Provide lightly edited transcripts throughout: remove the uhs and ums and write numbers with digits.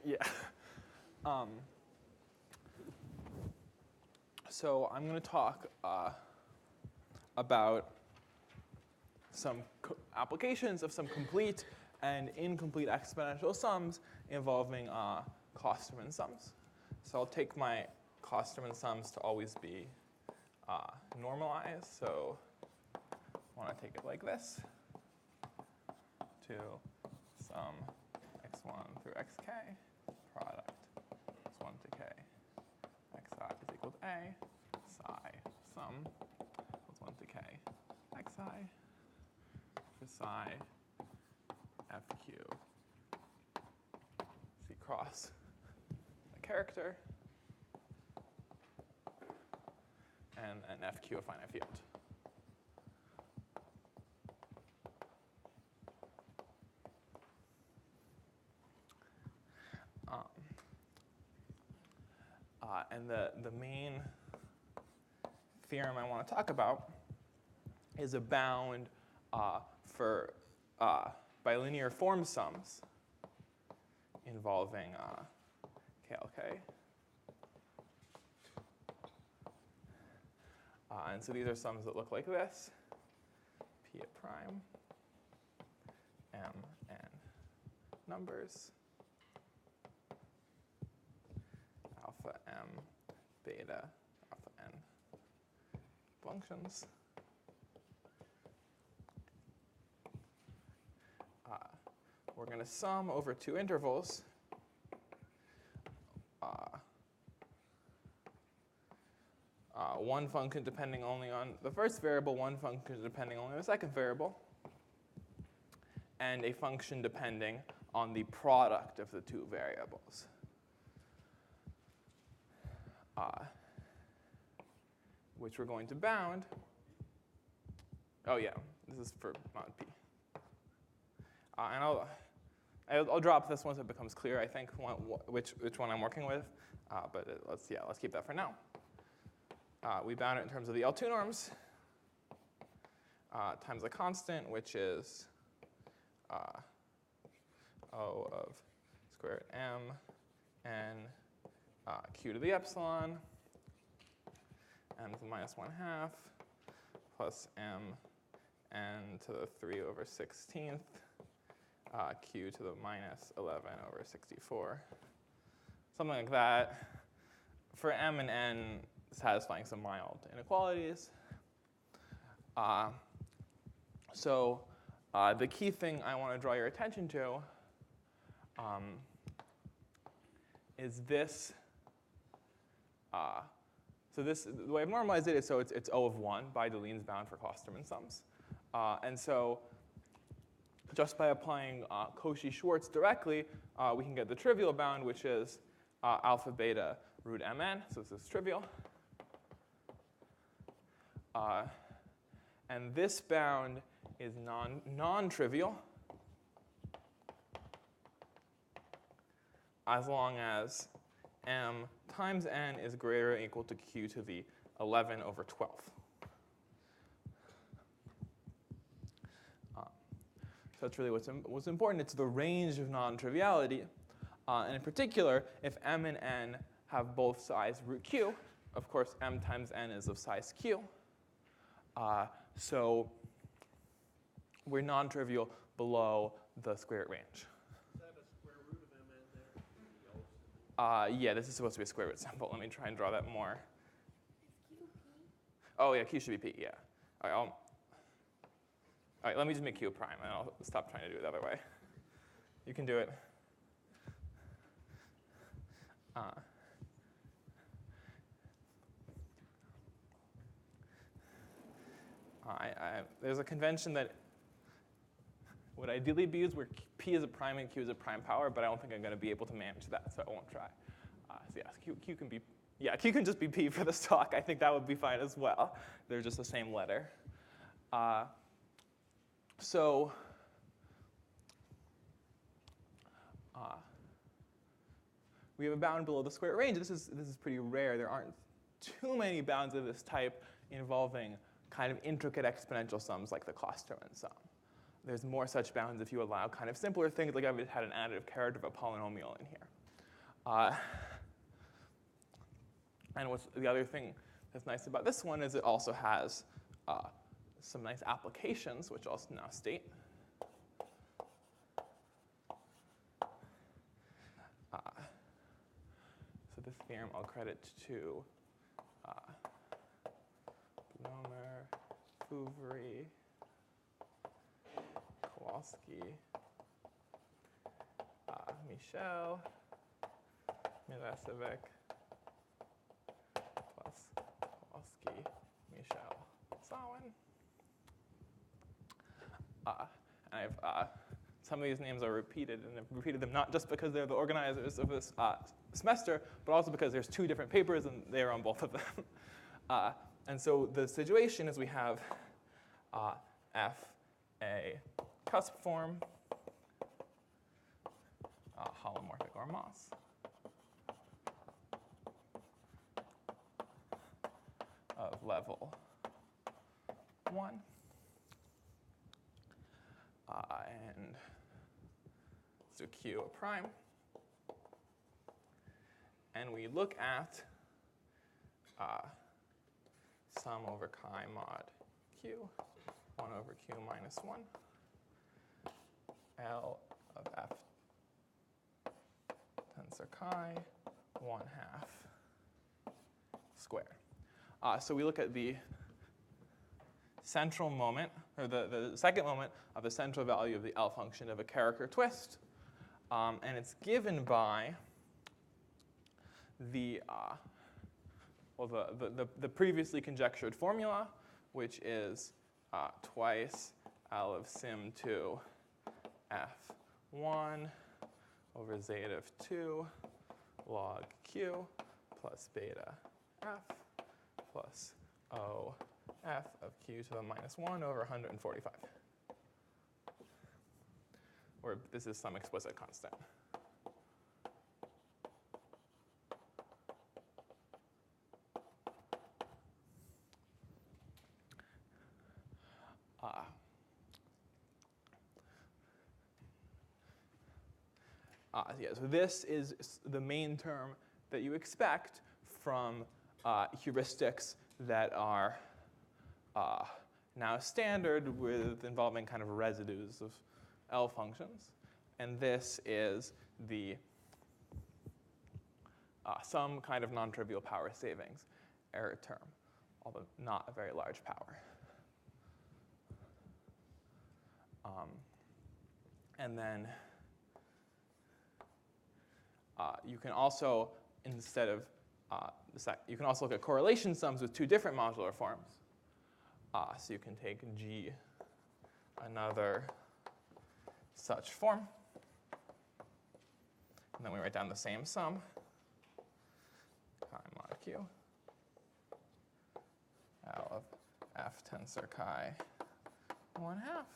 Yeah. So I'm going to talk about some applications of some complete and incomplete exponential sums involving Klosterman sums. So I'll take my Klosterman sums to always be normalized. So I want to take it like this, to sum x1 through xk, product x1 to k, xi is equal to a, psi sum x1 to k, xi for psi fq c cross a character and an fq a finite field. And the main theorem I want to talk about is a bound for bilinear form sums involving KLK. And so these are sums that look like this: P at prime, M and numbers, alpha M, beta, alpha N functions. We're going to sum over two intervals one function depending only on the first variable, one function depending only on the second variable, and a function depending on the product of the two variables. Which we're going to bound. Oh yeah, this is for mod P. And I'll drop this once it becomes clear, I think, which one I'm working with. But let's keep that for now. We bound it in terms of the L2 norms times a constant, which is O of square root M n q to the epsilon, n to the minus 1/2, plus m n to the 3/16th, q to the minus 11/64. Something like that. For m and n satisfying some mild inequalities. So the key thing I want to draw your attention to is this. The way I've normalized it is so it's O of 1 by Deligne's bound for Klosterman sums. And so just by applying Cauchy-Schwarz directly, we can get the trivial bound, which is alpha beta root mn. So this is trivial. And this bound is non-trivial as long as m times n is greater or equal to q to the 11/12th. So that's really what's important. It's the range of non-triviality. And in particular, if m and n have both size root q, of course, m times n is of size q. So we're non-trivial below the square root range. Is that a square root of mn there? Yeah, this is supposed to be a square root symbol. Let me try and draw that more. Is Q P? Oh, yeah, q should be p, yeah. All right, let me just make q prime, and I'll stop trying to do it the other way. You can do it. There's a convention that would ideally be used where p is a prime and q is a prime power, but I don't think I'm going to be able to manage that, so I won't try. So yes, q can be, yeah, q can just be p for this talk. I think that would be fine as well. They're just the same letter. We have a bound below the square root range. This is pretty rare. There aren't too many bounds of this type involving kind of intricate exponential sums like the Klosterman sum. There's more such bounds if you allow kind of simpler things, like I've had an additive character of a polynomial in here. And what's the other thing that's nice about this one is it also has some nice applications, which I'll now state. So this theorem I'll credit to Nomer, Fouvery, Kowalski, Michel, Milosevic, plus Kowalski, Michel, Sawin. And some of these names are repeated, and I've repeated them not just because they're the organizers of this semester, but also because there's two different papers and they're on both of them. And so the situation is we have F a cusp form, holomorphic or Moss, of level 1. And so Q a prime. And we look at sum over chi mod Q, 1 over Q minus 1, L of F tensor chi, 1/2 squared. So we look at the central moment, or the second moment of the central value of the L function of a character twist. And it's given by the previously conjectured formula, which is twice L of sim2 F1 over zeta of 2 log Q plus beta F plus O F of Q to the minus 1 over 145. Or this is some explicit constant. So this is the main term that you expect from heuristics that are now standard with involving kind of residues of L functions. And this is the some kind of non-trivial power savings error term, although not a very large power. And then you can also, instead of, you can also look at correlation sums with two different modular forms. So you can take G, another such form, and then we write down the same sum, chi mod Q, L of F tensor chi 1/2,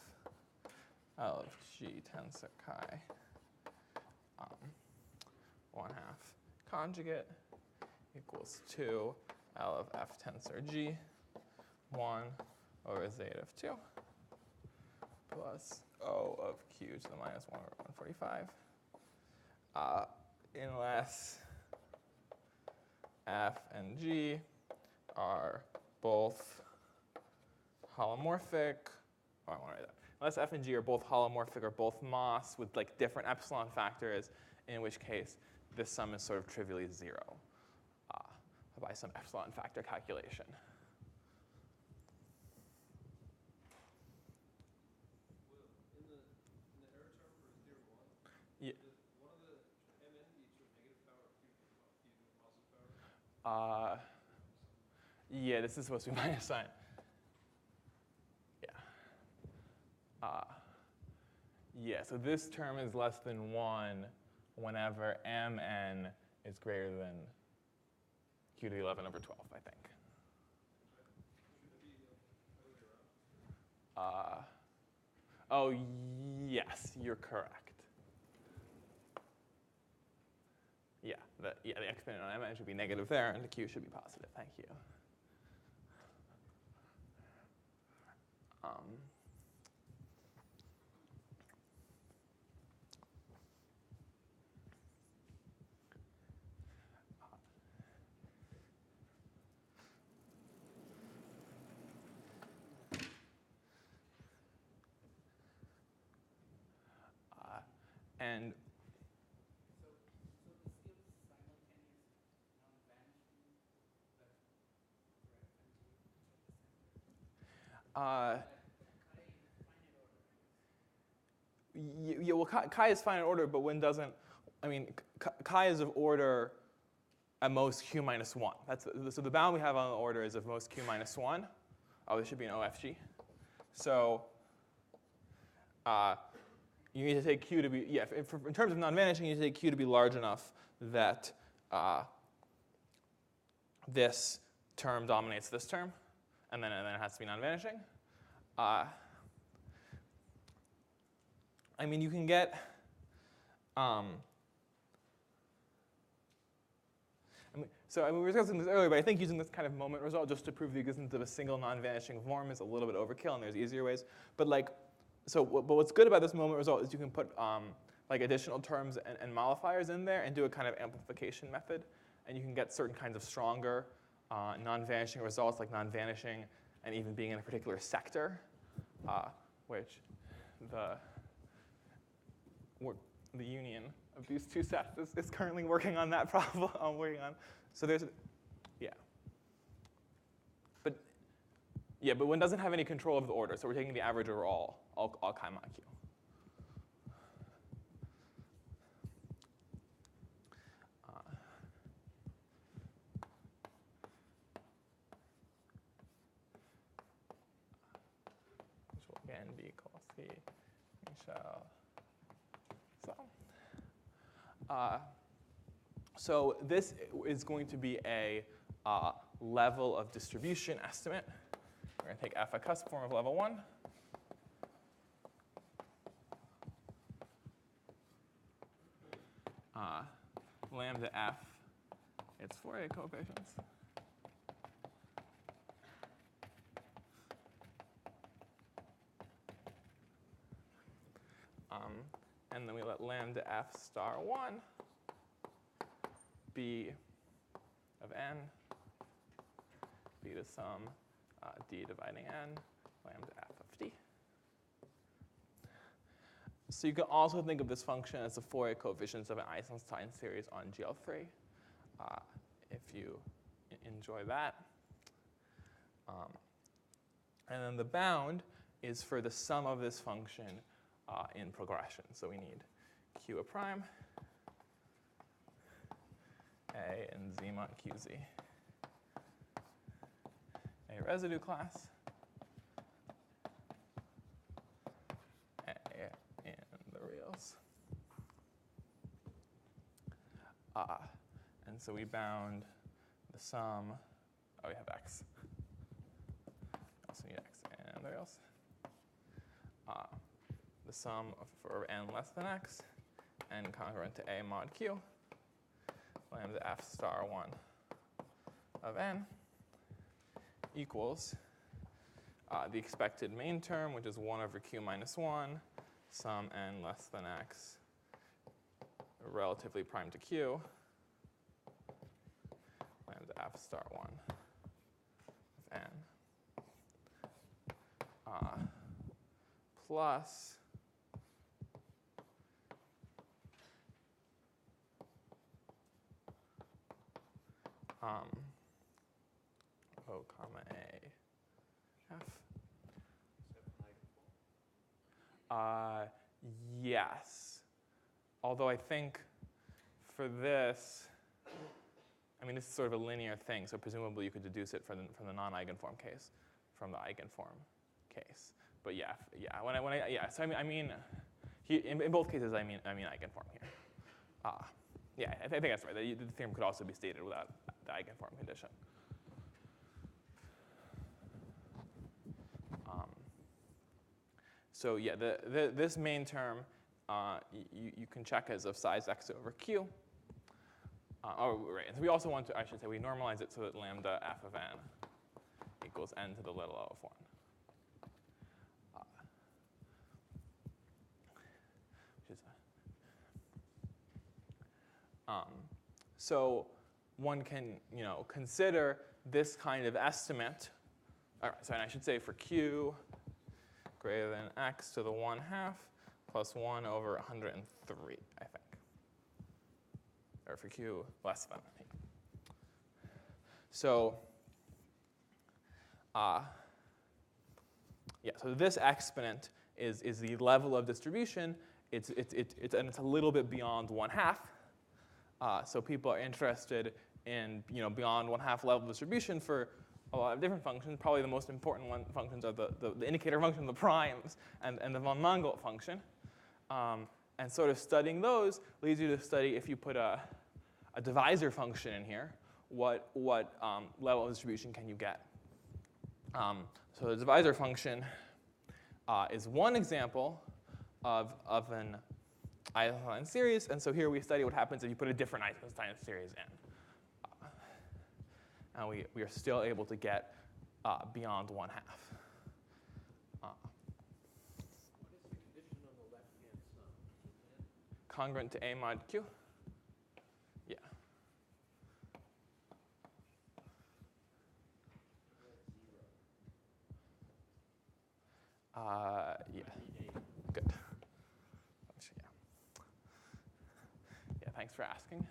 L of G tensor chi 1/2 conjugate equals 2 L of F tensor G 1 over zeta of 2 plus O of Q to the minus 1 over 145. Unless F and G are both holomorphic, I want to write that. Unless F and G are both holomorphic or both Moss with like different epsilon factors, in which case this sum is sort of trivially 0 by some epsilon factor calculation. In the error term for theorem 1, Yeah. does one of the mn be to a negative power of q to a positive power? Yeah, this is supposed to be minus sign. Yeah. Yeah, so this term is less than 1 whenever mn is greater than q to the 11 over 12, I think. Should it be the other way around? Oh, yes, you're correct. Yeah, the exponent on mn should be negative there, and the q should be positive. Thank you. And So the skill is simultaneous non-vanishing, but correct uh, finite order. yeah, well, chi is finite order, but when doesn't, I mean, chi is of order at most q minus 1. So the bound we have on the order is of most q minus 1. Oh, this should be an OFG. So you need to take q to be, yeah, in terms of non-vanishing, you need to take q to be large enough that this term dominates this term, and then it has to be non-vanishing. I mean, you can get, we were discussing this earlier, but I think using this kind of moment result just to prove the existence of a single non-vanishing form is a little bit overkill, and there's easier ways. But but what's good about this moment result is you can put like additional terms and modifiers in there and do a kind of amplification method, and you can get certain kinds of stronger non-vanishing results, like non-vanishing and even being in a particular sector, which the union of these two sets is currently working on that problem I'm working on. So there's, but one doesn't have any control of the order, so we're taking the average over all chi mod q. Which will again be Kowalski, Michel. So this is going to be a level of distribution estimate. We're going to take f a cusp form of level 1. Lambda f, its Fourier coefficients. And then we let lambda f star 1 be of n, be the sum d dividing n, lambda f of d. So you can also think of this function as the Fourier coefficients of an Eisenstein series on GL3, if you enjoy that. And then the bound is for the sum of this function in progression. So we need q a prime, a and z mod qz, a residue class, a in the reals. And so we bound the sum, we have x. Also need x and the reals. The sum for n less than x, n congruent to a mod q, lambda f star 1 of n equals the expected main term, which is 1 over q minus 1, sum n less than x, relatively prime to q, lambda f star 1 of n, plus O comma A F. Yes. Although I think for this, I mean, this is sort of a linear thing, so presumably you could deduce it from the non-eigenform case, from the eigenform case. But yeah. So I mean, in both cases, I mean eigenform here. Yeah, I think that's right. The theorem could also be stated without the eigenform condition. So yeah, this main term you can check as of size x over q. Right. And so we also want to, I should say, we normalize it so that lambda f of n equals n to the little o of 1. So one can, consider this kind of estimate. All right, so I should say for q greater than x to the 1/2, plus 1 over 103, I think. Or for q less than. So, yeah, so this exponent is the level of distribution. And it's a little bit beyond 1/2. So people are interested in beyond 1/2 level distribution for a lot of different functions. Probably the most important functions are the indicator function, the primes, and the von Mangold function. And sort of studying those leads you to study, if you put a divisor function in here, what level of distribution can you get? So the divisor function is one example of an Einstein series. And so here we study what happens if you put a different Einstein series in. And we are still able to get beyond 1/2. What is the condition on the left-hand sum? Congruent to A mod Q? Yeah. Yeah. Good. Yeah, thanks for asking.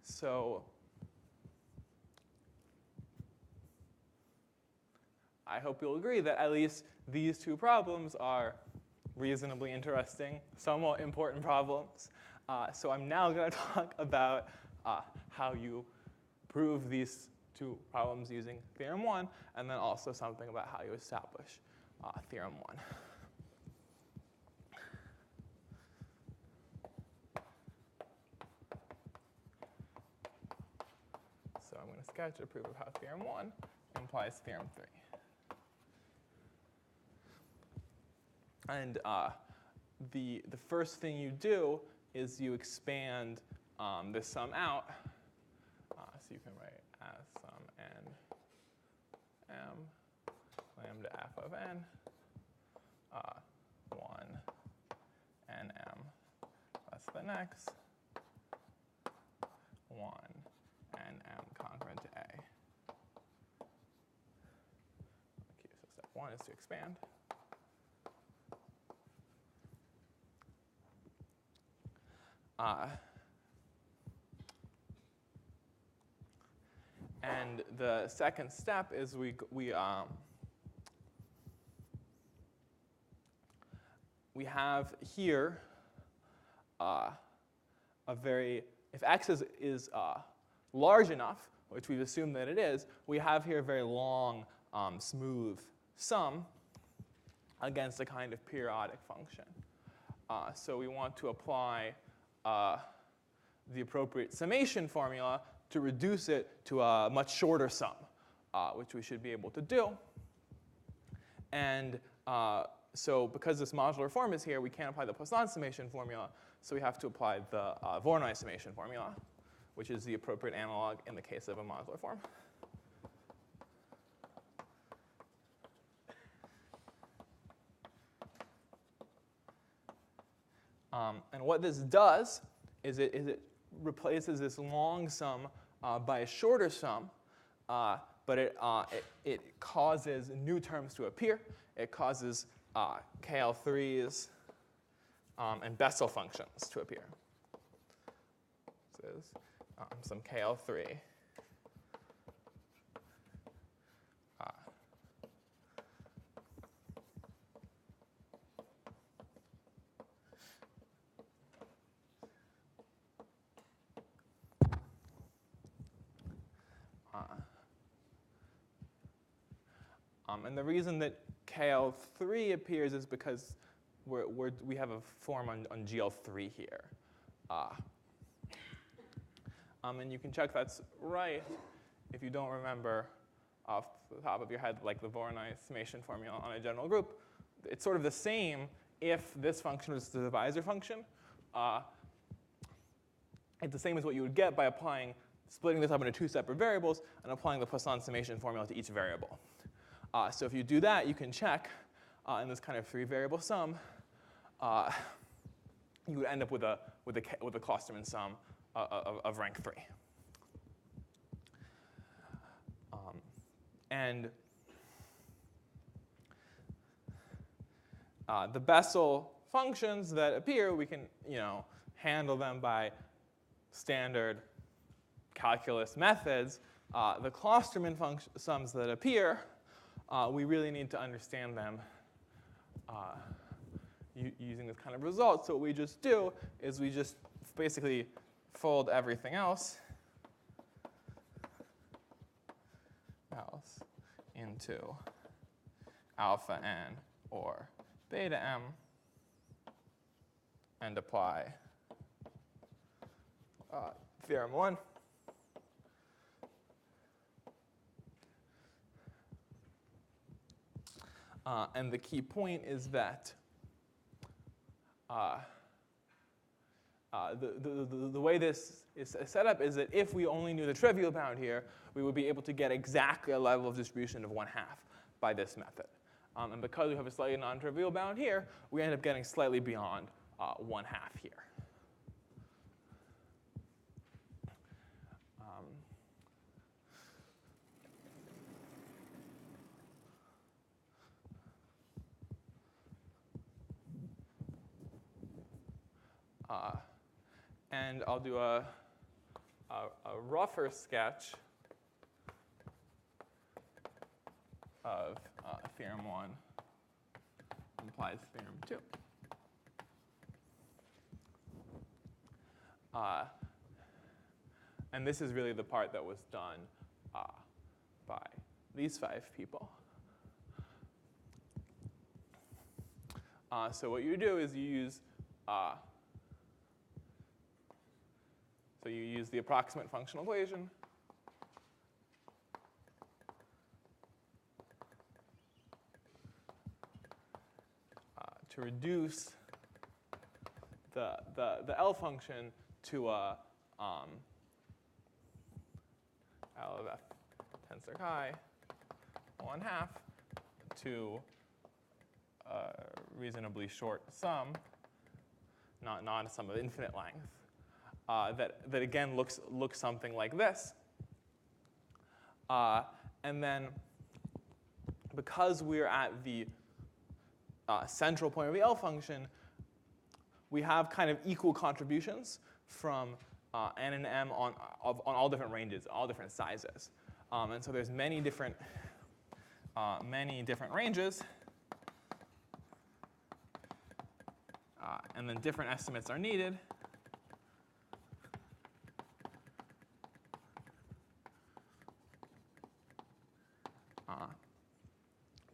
So I hope you'll agree that at least these two problems are reasonably interesting, somewhat important problems. So I'm now going to talk about how you prove these two problems using theorem 1, and then also something about how you establish theorem 1. So I'm going to sketch a proof of how theorem 1 implies theorem 3. And the first thing you do is you expand this sum out. So you can write as sum n m lambda f of n 1 n m less than x 1 n m congruent to a. Okay, so step 1 is to expand. And the second step is we have here if x is large enough, which we've assumed that it is, we have here a very long, smooth sum against a kind of periodic function. So we want to apply the appropriate summation formula to reduce it to a much shorter sum, which we should be able to do. And so because this modular form is here, we can't apply the Poisson summation formula, so we have to apply the Voronoi summation formula, which is the appropriate analog in the case of a modular form. And what this does is it replaces this long sum by a shorter sum, but it causes new terms to appear. It causes KL3s and Bessel functions to appear. This is some KL3. And the reason that KL3 appears is because we have a form on GL3 here. And you can check that's right if you don't remember off the top of your head, like the Voronoi summation formula on a general group. It's sort of the same if this function was the divisor function. It's the same as what you would get by splitting this up into two separate variables and applying the Poisson summation formula to each variable. So if you do that, you can check in this kind of three-variable sum, you would end up with a Klosterman sum of rank 3. And the Bessel functions that appear, we can handle them by standard calculus methods. The Klosterman sums that appear, we really need to understand them using this kind of result. So what we just do is we just basically fold everything else into alpha n or beta m and apply theorem 1. And the key point is that the way this is set up is that if we only knew the trivial bound here, we would be able to get exactly a level of distribution of 1/2 by this method. And because we have a slightly non-trivial bound here, we end up getting slightly beyond 1/2 here. And I'll do a rougher sketch of theorem 1 implies theorem 2. And this is really the part that was done by these 5 people. So what you do is you use the approximate functional equation to reduce the L function to a L of f tensor chi 1/2 to a reasonably short sum, not a sum of infinite length, that again looks something like this. And then because we're at the central point of the L function, we have kind of equal contributions from n and m on all different ranges, all different sizes. And so there's many different ranges. And then different estimates are needed.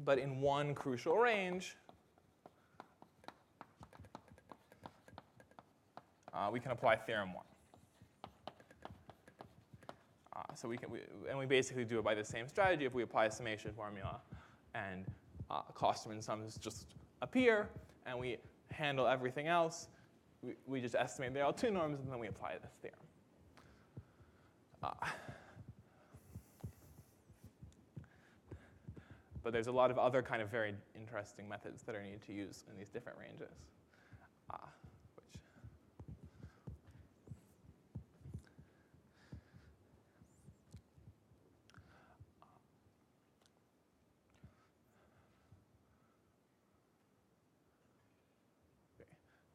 But in one crucial range, we can apply theorem 1. So we basically do it by the same strategy. If we apply a summation formula and Klosterman sums just appear, and we handle everything else, we just estimate the L2 norms, and then we apply this theorem. But there's a lot of other kind of very interesting methods that are needed to use in these different ranges.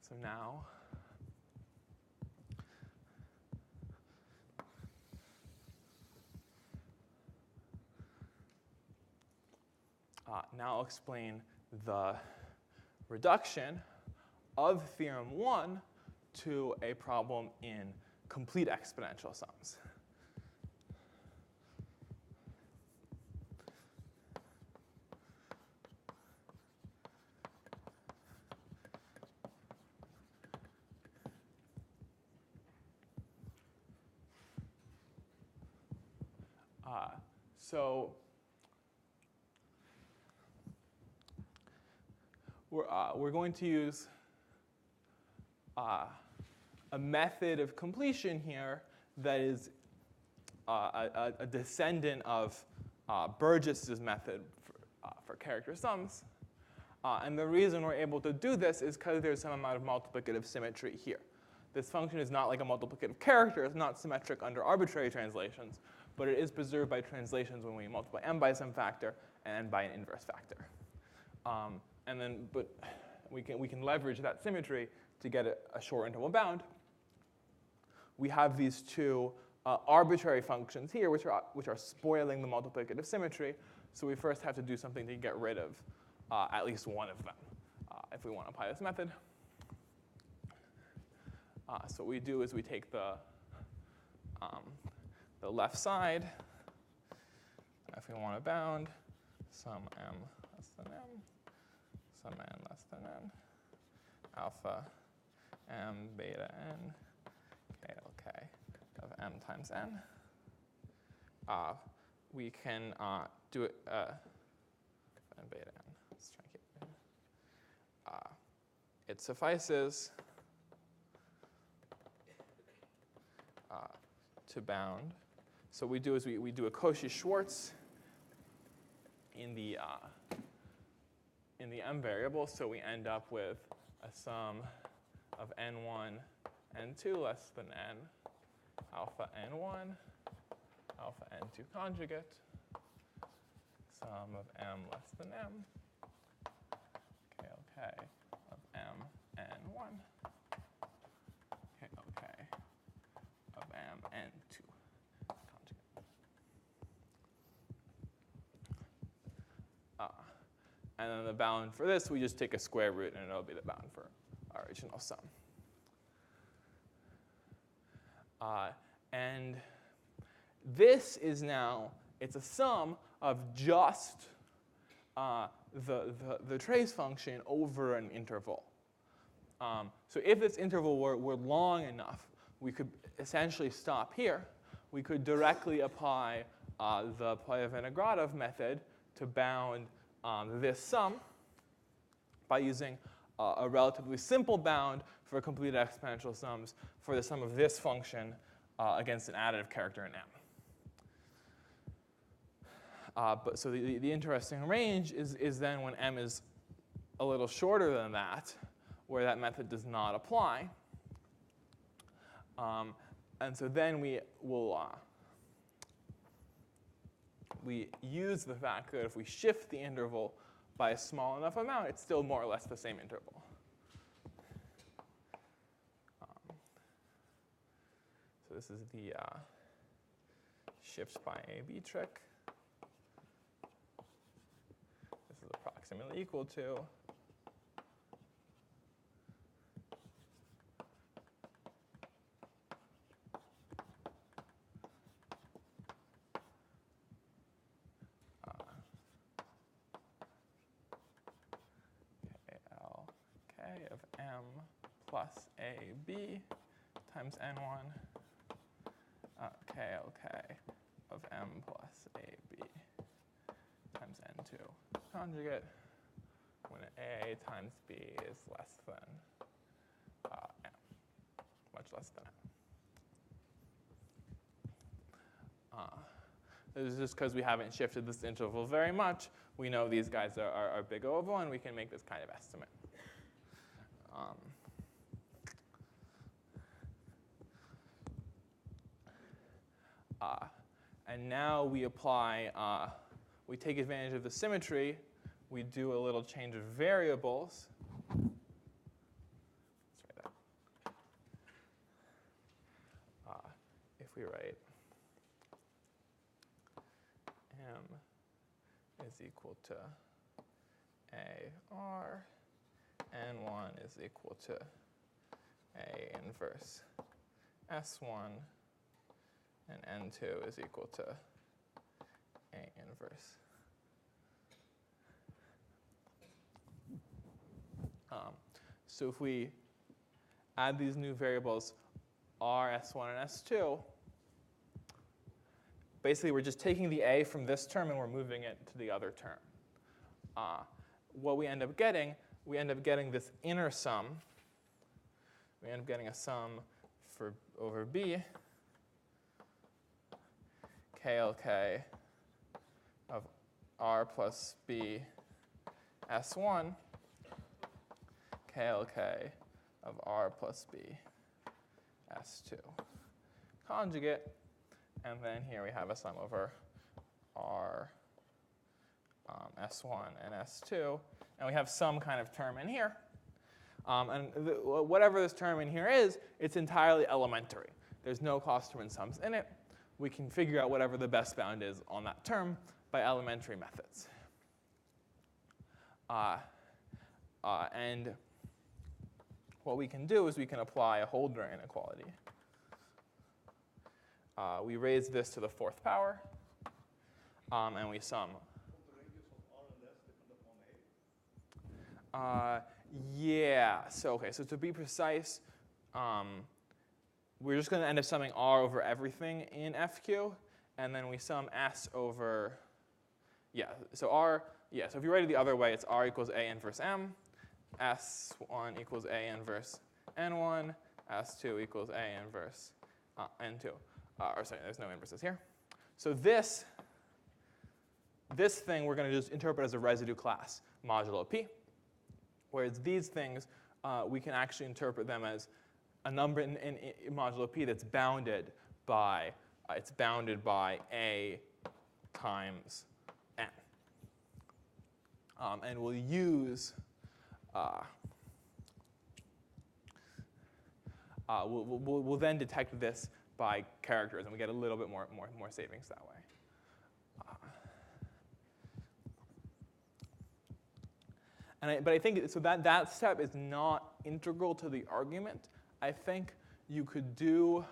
So now, I'll explain the reduction of theorem 1 to a problem in complete exponential sums. So we're going to use a method of completion here that is a descendant of Burgess's method for character sums. And the reason we're able to do this is because there's some amount of multiplicative symmetry here. this function is not like a multiplicative character. It's not symmetric under arbitrary translations, but it is preserved by translations when we multiply m by some factor and n by an inverse factor. But we can leverage that symmetry to get a short interval bound. We have these two arbitrary functions here, which are spoiling the multiplicative symmetry. So we first have to do something to get rid of at least one of them if we want to apply this method. So what we do is we take the left side. If we want to bound some m less than m, some n less than n, alpha m beta n, klk of m times n. We can do it n beta n. Let's try and keep it. It suffices to bound. So what we do is we do a Cauchy-Schwarz in the m variable. So we end up with a sum of n1, n2 less than n, alpha n1, alpha n2 conjugate, sum of m less than m, klk of m n1, klk of m n2 conjugate. And then the bound for this, we just take a square root, and it'll be the bound for our original sum. And this is now, it's a sum of just the trace function over an interval. So if this interval were long enough, we could essentially stop here. We could directly apply the Playa-Vinogradov method to bound this sum by using a relatively simple bound for completed exponential sums for the sum of this function against an additive character in m. So the interesting range is then when m is a little shorter than that, where that method does not apply. And so then we use the fact that if we shift the interval by a small enough amount, it's still more or less the same interval. So this is the shift by AB trick. This is approximately equal to of m plus ab times n1 klk of m plus ab times n2 conjugate when a times b is less than m, much less than m. This is just because we haven't shifted this interval very much. We know these guys are big oval, and we can make this kind of estimate. And now we apply, we take advantage of the symmetry. We do a little change of variables. Let's write that. If we write m is equal to AR, n1 is equal to A inverse S1, and n2 is equal to A inverse. So if we add these new variables R, S1, and S2, basically we're just taking the A from this term and we're moving it to the other term. What we end up getting this inner sum. We end up getting a sum over B, klk of R plus B S1, klk of R plus B S2 conjugate. And then here we have a sum over R S1 and S2. And we have some kind of term in here. Whatever this term in here is, it's entirely elementary. There's no Klosterman sums in it. We can figure out whatever the best bound is on that term by elementary methods. And what we can do is we can apply a Holder inequality. We raise this to the 4th power, and we sum. The radius of R and S depend upon A? Yeah, so to be precise, we're just going to end up summing R over everything in FQ, and then we sum S over, so if you write it the other way, it's R equals A inverse M, S1 equals A inverse N1, S2 equals A inverse N2. There's no inverses here. So this thing we're going to just interpret as a residue class modulo P, whereas these things, we can actually interpret them as a number in modulo P that's bounded by, A times N. And we'll use, we'll then detect this by characters, and we get a little bit more savings that way. But I think so that step is not integral to the argument. I think you could do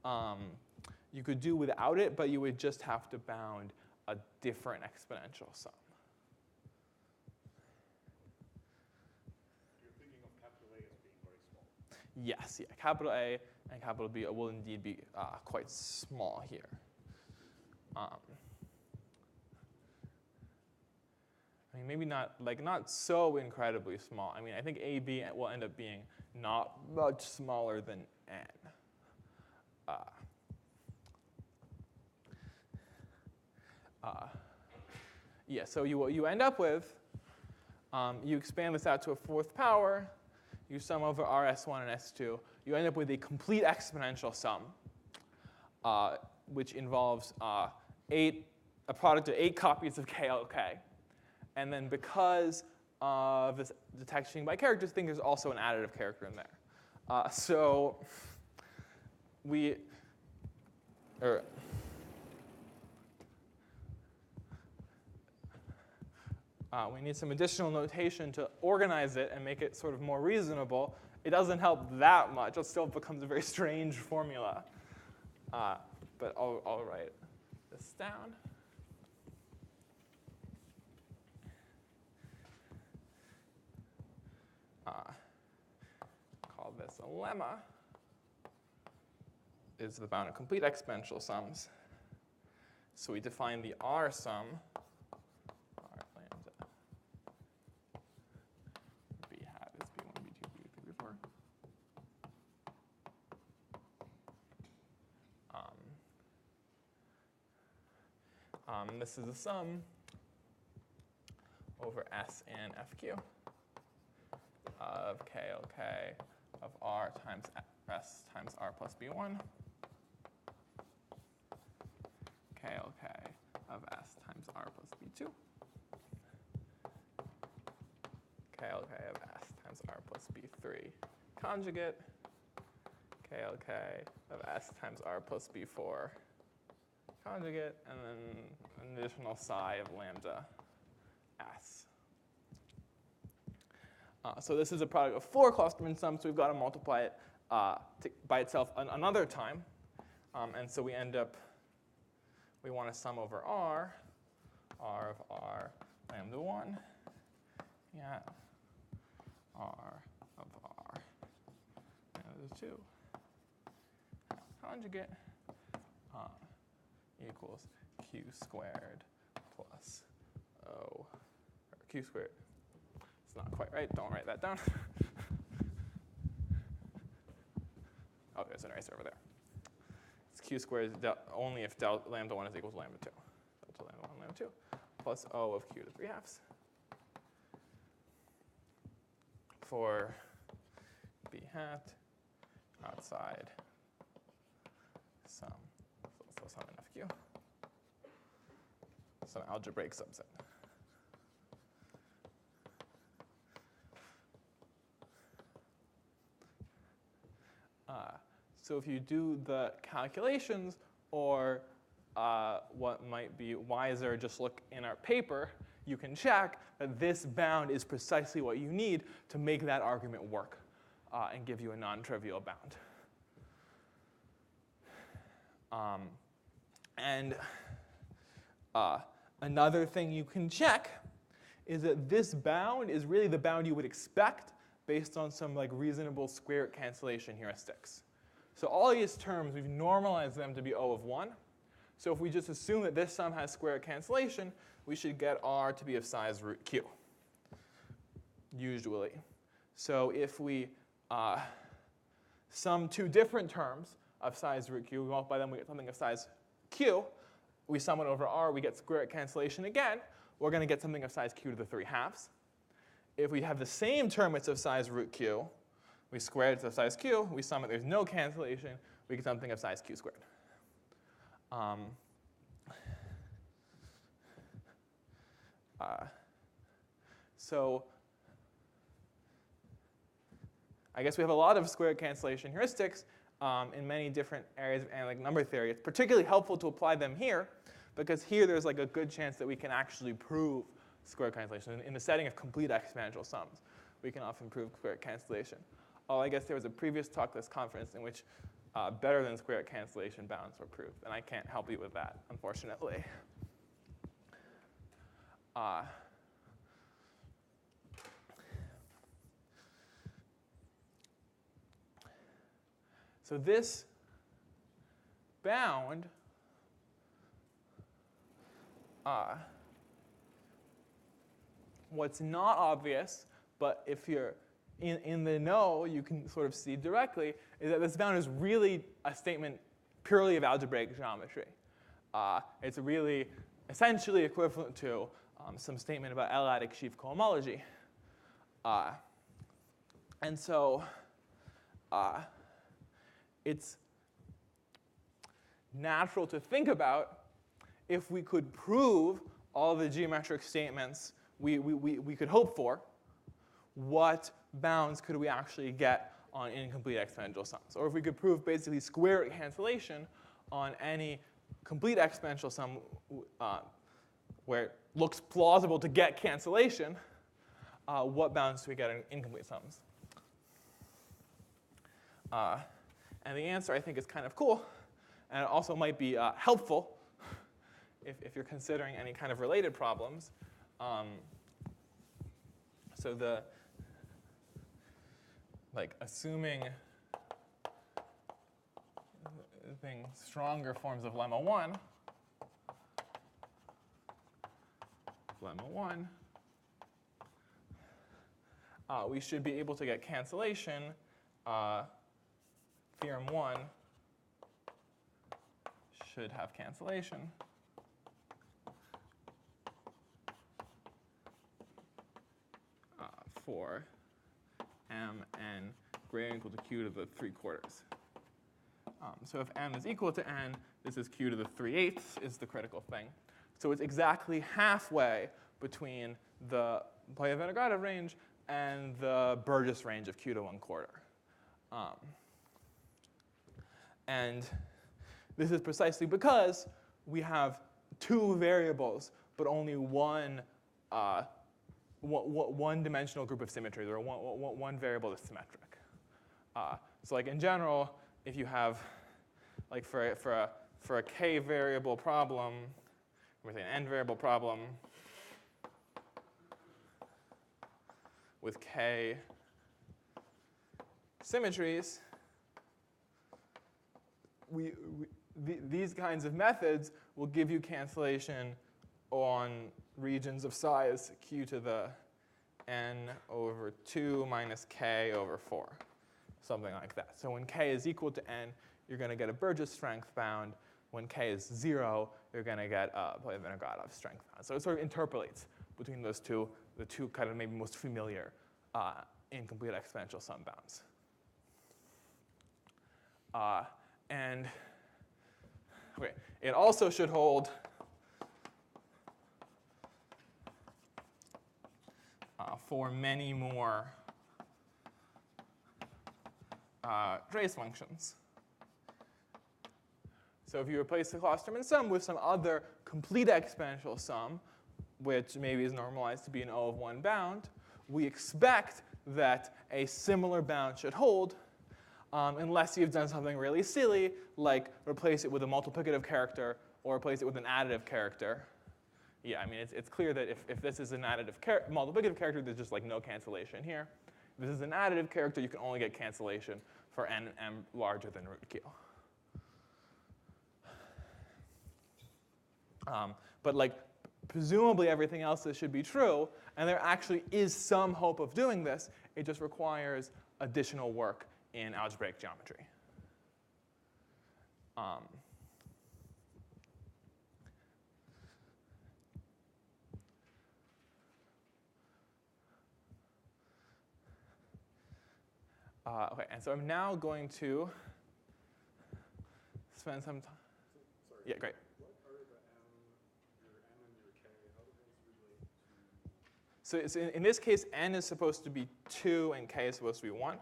without it, but you would just have to bound a different exponential sum. You're thinking of capital A as being very small. Yes, yeah, capital A and capital B will indeed be quite small here. I mean, maybe not so incredibly small. I mean, I think AB will end up being not much smaller than N. So you end up with, you expand this out to a 4th power, you sum over RS1 and S2, you end up with a complete exponential sum, which involves a product of 8 copies of KLK. And then because of this detection by characters thing, there's also an additive character in there. So we need some additional notation to organize it and make it sort of more reasonable. It doesn't help that much. It still becomes a very strange formula. But I'll write this down. Call this a lemma. Is the bound of complete exponential sums. So we define the R sum, R lambda, B hat is B1, B2, B3, B4. This is the sum over S and FQ of KLK of R times S times R plus B1, KLK of S times R plus B2, KLK of S times R plus B3 conjugate, KLK of S times R plus B4 conjugate, and then an additional psi of lambda S. So this is a product of 4 Klosterman sums, so we've got to multiply it by itself another time. And so we end up, we want to sum over R of R lambda 1, yeah, R of R lambda 2 conjugate equals Q squared plus O, or Q squared. It's not quite right, don't write that down. Oh, there's an eraser over there. It's Q squared only if lambda 1 is equal to lambda 2. Delta lambda 1, lambda 2, plus O of Q to 3/2 for B hat outside some, so some NFQ, some algebraic subset. So if you do the calculations, or what might be wiser, just look in our paper, you can check that this bound is precisely what you need to make that argument work and give you a non-trivial bound. Another thing you can check is that this bound is really the bound you would expect based on some reasonable square root cancellation heuristics. So all these terms, we've normalized them to be O of 1. So if we just assume that this sum has square root cancellation, we should get R to be of size root Q, usually. So if we sum two different terms of size root Q, we multiply them, we get something of size Q. We sum it over R, we get square root cancellation again. We're going to get something of size Q to the 3/2. If we have the same term that's of size root Q, we square it to size Q, we sum it, there's no cancellation, we get something of size Q squared. So I guess we have a lot of square root cancellation heuristics in many different areas of analytic number theory. It's particularly helpful to apply them here, because here there's a good chance that we can actually prove square root cancellation. In the setting of complete exponential sums, we can often prove square root cancellation. Oh, I guess there was a previous talk at this conference in which better than square root cancellation bounds were proved, and I can't help you with that, unfortunately. So this bound what's not obvious, but if you're in the know, you can sort of see directly, is that this bound is really a statement purely of algebraic geometry. It's really essentially equivalent to some statement about analytic sheaf cohomology. And so it's natural to think about if we could prove all the geometric statements we could hope for, what bounds could we actually get on incomplete exponential sums? Or if we could prove basically square root cancellation on any complete exponential sum where it looks plausible to get cancellation, what bounds do we get in incomplete sums? And the answer, I think, is kind of cool, and it also might be helpful if you're considering any kind of related problems. So the assuming stronger forms of lemma 1, we should be able to get cancellation. Theorem 1 should have cancellation. For mn greater than or equal to q to the 3/4. So if m is equal to n, this is q to the 3/8 is the critical thing. So it's exactly halfway between the Playa-Vinogradov range and the Burgess range of q to 1/4. And this is precisely because we have two variables, but only one dimensional group of symmetries, or one variable is symmetric. So in general, if you have, for a k variable problem, with an n variable problem with k symmetries, these kinds of methods will give you cancellation on regions of size q to the n over 2 minus k over 4, something like that. So when k is equal to n, you're going to get a Burgess strength bound. When k is 0, you're going to get a Playa-Vinogradov strength bound. So it sort of interpolates between those two, the two kind of maybe most familiar incomplete exponential sum bounds. And okay, it also should hold for many more trace functions. So if you replace the Klosterman sum with some other complete exponential sum, which maybe is normalized to be an O of 1 bound, we expect that a similar bound should hold, unless you've done something really silly, like replace it with a multiplicative character or replace it with an additive character. Yeah, I mean, it's clear that if this is an additive multiplicative character, there's just like no cancellation here. If this is an additive character, you can only get cancellation for n m larger than root q. But like, presumably everything else this should be true, and there actually is some hope of doing this. It just requires additional work in algebraic geometry. Okay, and so I'm now going to spend some time. Sorry. Yeah, great. What are the your n and your k? How do those relate to? So it's in this case, n is supposed to be 2 and k is supposed to be 1,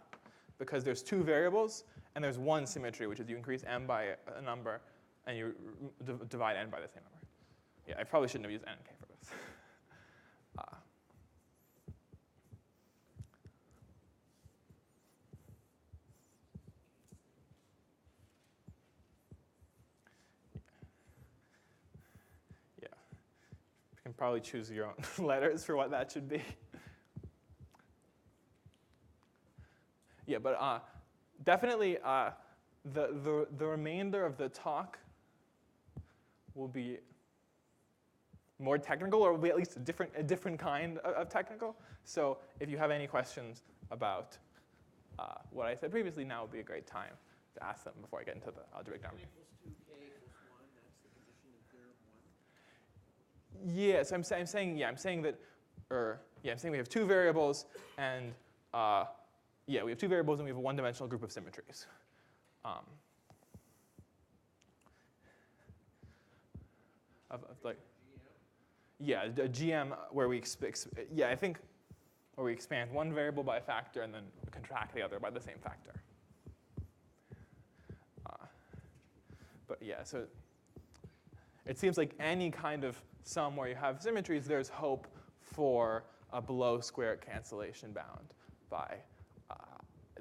because there's 2 variables and there's one symmetry, which is you increase m by a number and you divide n by the same number. Yeah, I probably shouldn't have used n and k for this. Yeah, you can probably choose your own letters for what that should be. Yeah, but definitely the remainder of the talk will be more technical, or will be at least a different kind of technical. So if you have any questions about what I said previously, now would be a great time to ask them before I get into the algebraic geometry. N equals 2, k equals 1, that's the condition in theorem 1? Yes, I'm saying that, I'm saying we have 2 variables, and we have 2 variables and we have a one-dimensional group of symmetries. Like, yeah, a GM where we where we expand one variable by a factor and then contract the other by the same factor. But yeah, so it seems like any kind of sum where you have symmetries, there's hope for a below square cancellation bound by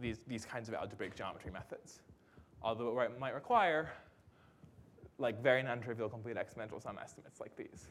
these kinds of algebraic geometry methods. Although it might require like very non-trivial complete exponential sum estimates like these.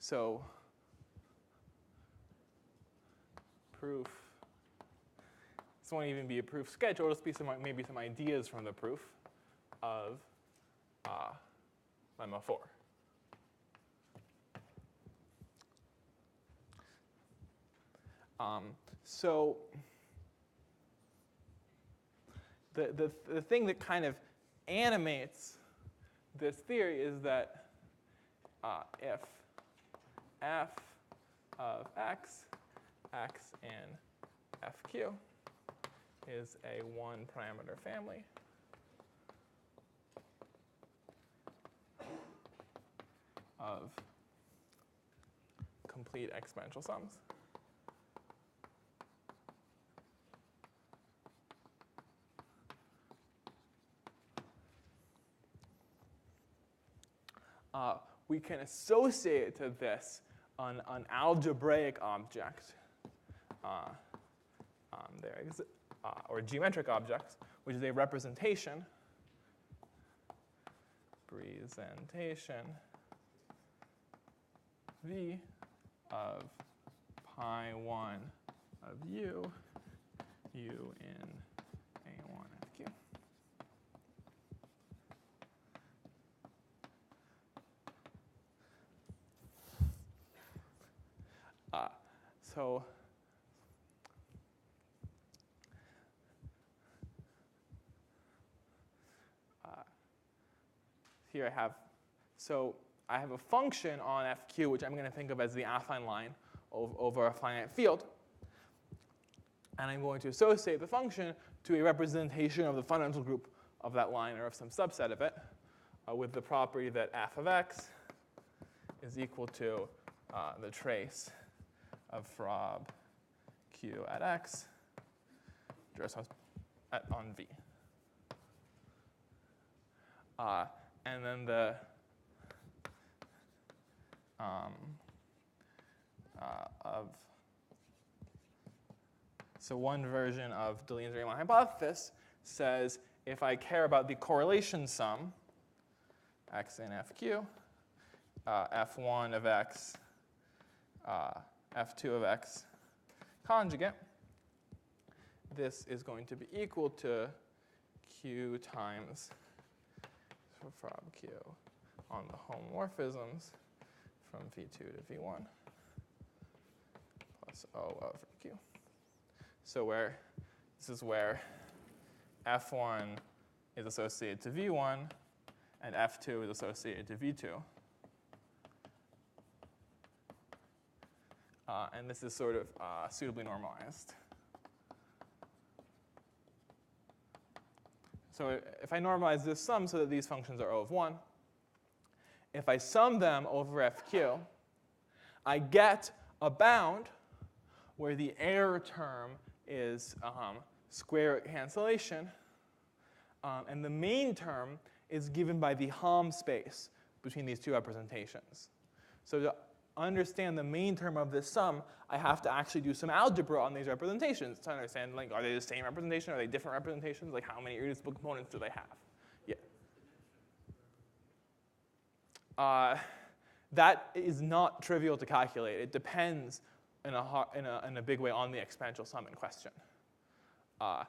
So proof, this won't even be a proof sketch, it'll just be maybe some ideas from the proof of lemma 4. So the thing that kind of animates this theory is that if f of x in fq is a one-parameter family, of complete exponential sums, we can associate to this an algebraic object, or geometric object, which is a representation V of pi1 of u Q in A1 FQ. So here I have a function on FQ, which I'm going to think of as the affine line over a finite field. And I'm going to associate the function to a representation of the fundamental group of that line or of some subset of it with the property that f of x is equal to the trace of frob q at x on v. And then the so one version of Deline's Riemann hypothesis says if I care about the correlation sum, x in fq, f1 of x, f2 of x conjugate, this is going to be equal to q times from q on the homomorphisms from v2 to v1 plus O over q. So this is where f1 is associated to v1 and f2 is associated to v2. And this is sort of suitably normalized. So if I normalize this sum so that these functions are O of 1, if I sum them over FQ, I get a bound where the error term is square root cancellation, and the main term is given by the Hom space between these two representations. So to understand the main term of this sum, I have to actually do some algebra on these representations to understand, like, are they the same representation? Are they different representations? Like, how many irreducible components do they have? Yeah. That is not trivial to calculate. It depends in a big way on the exponential sum in question. I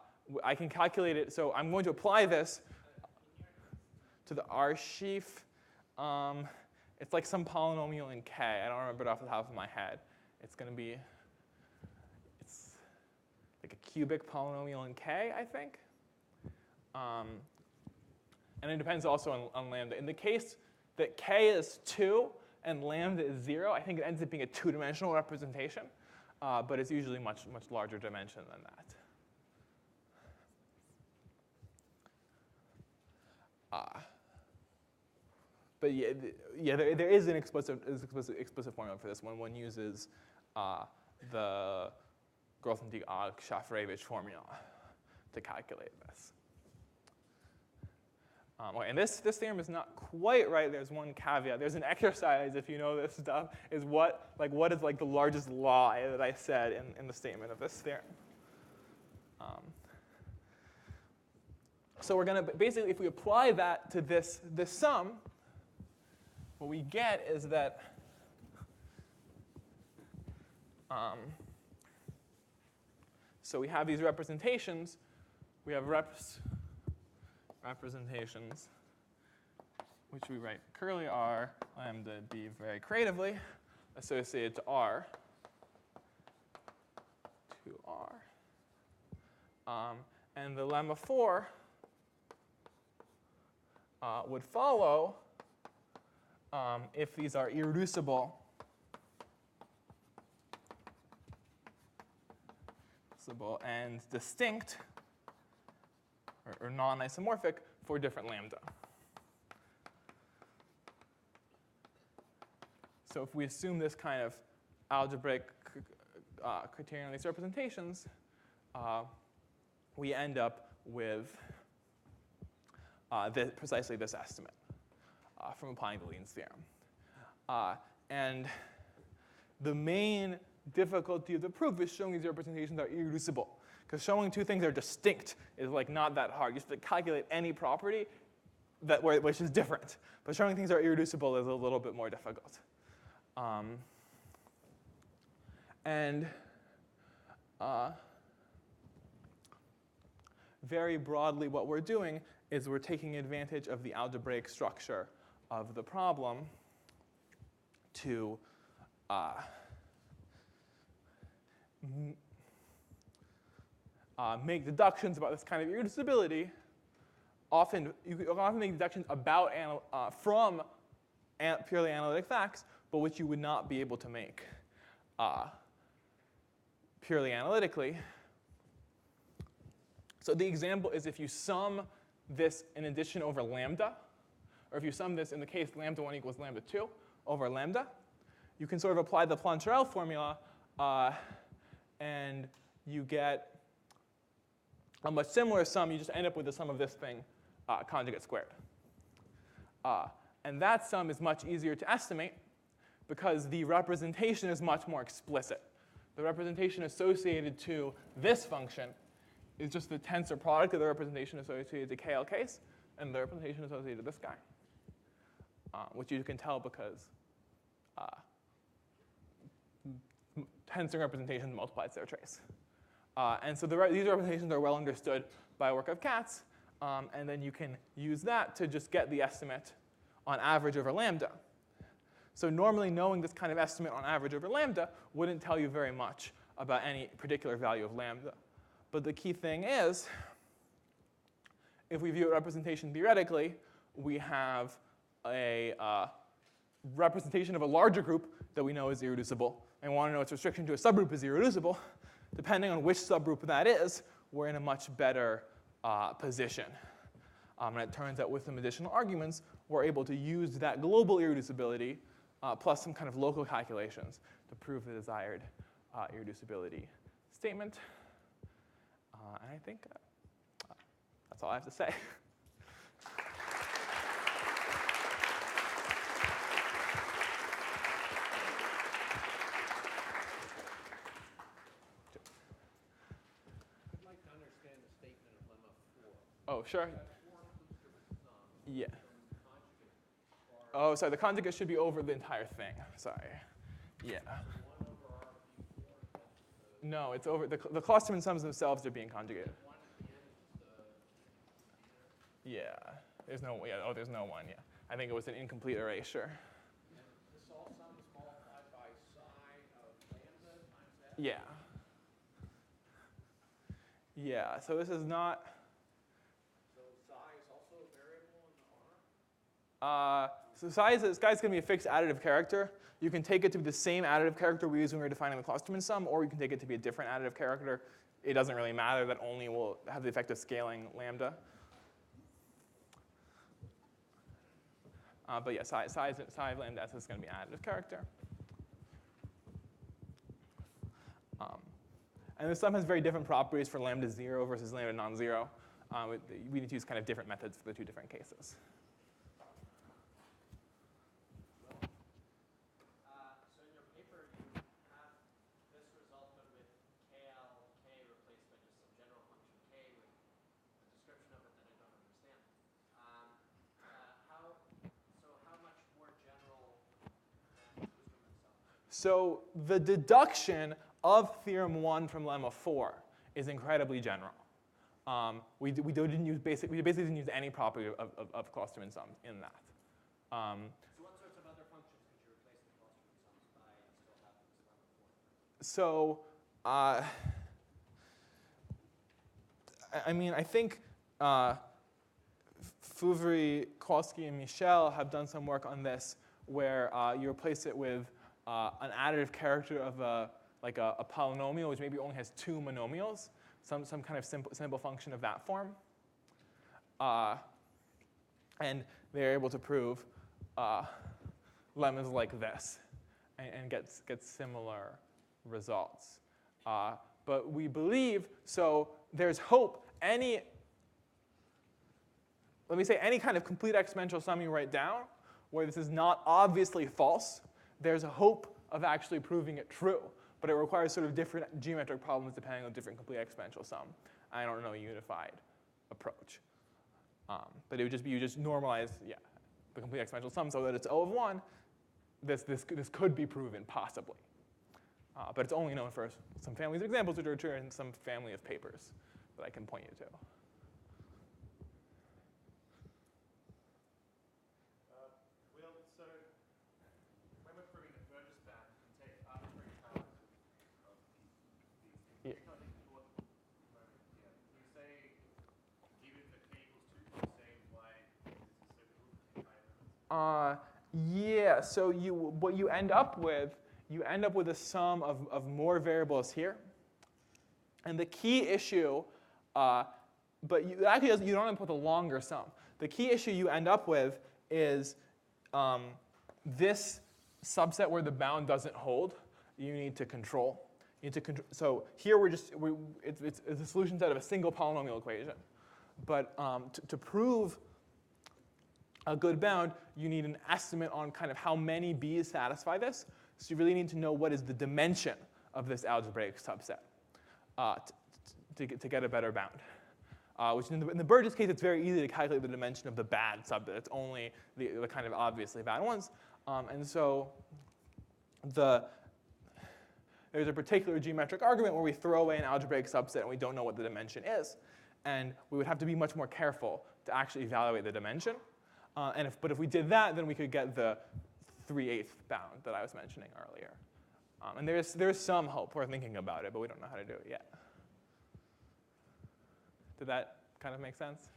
can calculate it. So I'm going to apply this to the R sheaf. It's like some polynomial in K. I don't remember it off the top of my head. It's like a cubic polynomial in K, I think. And it depends also on lambda. In the case that K is 2 and lambda is 0, I think it ends up being a two-dimensional representation. But it's usually much larger dimension than that. But yeah, there is an explicit formula for this when one uses the Grothendieck-Shafrevich formula to calculate this. And this theorem is not quite right. There's one caveat. There's an exercise, if you know this stuff, is what is the largest lie that I said in the statement of this theorem. So we're going to basically, if we apply that to this sum, what we get is that so we have these representations. We have representations, which we write curly R, lambda B very creatively, associated to R, and the lemma 4 would follow if these are irreducible and distinct or non-isomorphic for different lambda. So if we assume this kind of algebraic criterion on these representations, we end up with precisely this estimate from applying Deline's theorem. And the main difficulty of the proof is showing these representations are irreducible. Because showing two things are distinct is not that hard. You just have to calculate any property which is different. But showing things are irreducible is a little bit more difficult. very broadly what we're doing is we're taking advantage of the algebraic structure of the problem to make deductions about this kind of irreducibility. Often, you can often make deductions about from purely analytic facts, but which you would not be able to make purely analytically. So the example is if you sum this in addition over lambda, or if you sum this in the case lambda 1 equals lambda 2 over lambda, you can sort of apply the Plancherel formula, and you get a much similar sum. You just end up with the sum of this thing conjugate squared. And that sum is much easier to estimate because the representation is much more explicit. The representation associated to this function is just the tensor product of the representation associated to KLKs and the representation associated to this guy, which you can tell because tensor representations multiplies their trace. And so these representations are well understood by work of Katz, and then you can use that to just get the estimate on average over lambda. So normally knowing this kind of estimate on average over lambda wouldn't tell you very much about any particular value of lambda. But the key thing is, if we view a representation theoretically, we have a representation of a larger group that we know is irreducible, and we want to know its restriction to a subgroup is irreducible. Depending on which subgroup that is, we're in a much better position. And it turns out with some additional arguments, we're able to use that global irreducibility plus some kind of local calculations to prove the desired irreducibility statement. And I think that's all I have to say. I'd like to understand the statement of lemma 4. Oh, sure. That 4 includes different sums. Yeah. Some conjugate are Oh, sorry. The conjugate should be over the entire thing. Sorry. Yeah. 1 over R of P4. No, it's over. The Klosterman sums themselves are being conjugated. 1 at the end is the Yeah. There's no. Yeah. Oh, there's no one. Yeah. I think it was an incomplete erasure. And this all sum is multiplied by psi of lambda times that? Yeah. Yeah. So this is not. So psi is also a variable in R? So size is going to be a fixed additive character. You can take it to be the same additive character we use when we're defining the Klosterman sum, or you can take it to be a different additive character. It doesn't really matter. That only will have the effect of scaling lambda. But yeah, psi of lambda s is going to be an additive character. And the sum has very different properties for lambda 0 versus lambda non-zero. We need to use kind of different methods for the two different cases. So in your paper, you have this result, but with KLK replaced by just some general function K with a description of it that I don't understand. How much more general than Klosterman sum? So the deduction of theorem 1 from lemma 4 is incredibly general. We basically didn't use any property of Klosterman sums in that. So what sorts of other functions could you replace the Klosterman sums by and still have this lemma 4? So, I mean, I think Fouvry, Kowalski, and Michel have done some work on this where you replace it with an additive character of a polynomial, which maybe only has two monomials, some kind of simple function of that form. And they're able to prove lemmas like this and get similar results. But we believe, so there's hope, any kind of complete exponential sum you write down, where this is not obviously false, there's a hope of actually proving it true. But it requires sort of different geometric problems depending on different complete exponential sum. I don't know a unified approach. But it would just be, you just normalize, the complete exponential sum so that it's O of 1. This could be proven, possibly. But it's only known for some families of examples which are true in some family of papers that I can point you to. Yeah, so what you end up with a sum of more variables here. And the key issue, but you don't end up with a longer sum. The key issue you end up with is this subset where the bound doesn't hold. You need to control. So here it's a solution set of a single polynomial equation. But to prove a good bound, you need an estimate on kind of how many b's satisfy this. So you really need to know what is the dimension of this algebraic subset to get a better bound. Which in the Burgess case, it's very easy to calculate the dimension of the bad subset. It's only the kind of obviously bad ones. And so there's a particular geometric argument where we throw away an algebraic subset and we don't know what the dimension is. And we would have to be much more careful to actually evaluate the dimension. But if we did that, then we could get the 3/8 bound that I was mentioning earlier. And there's some hope. We're thinking about it, but we don't know how to do it yet. Did that kind of make sense?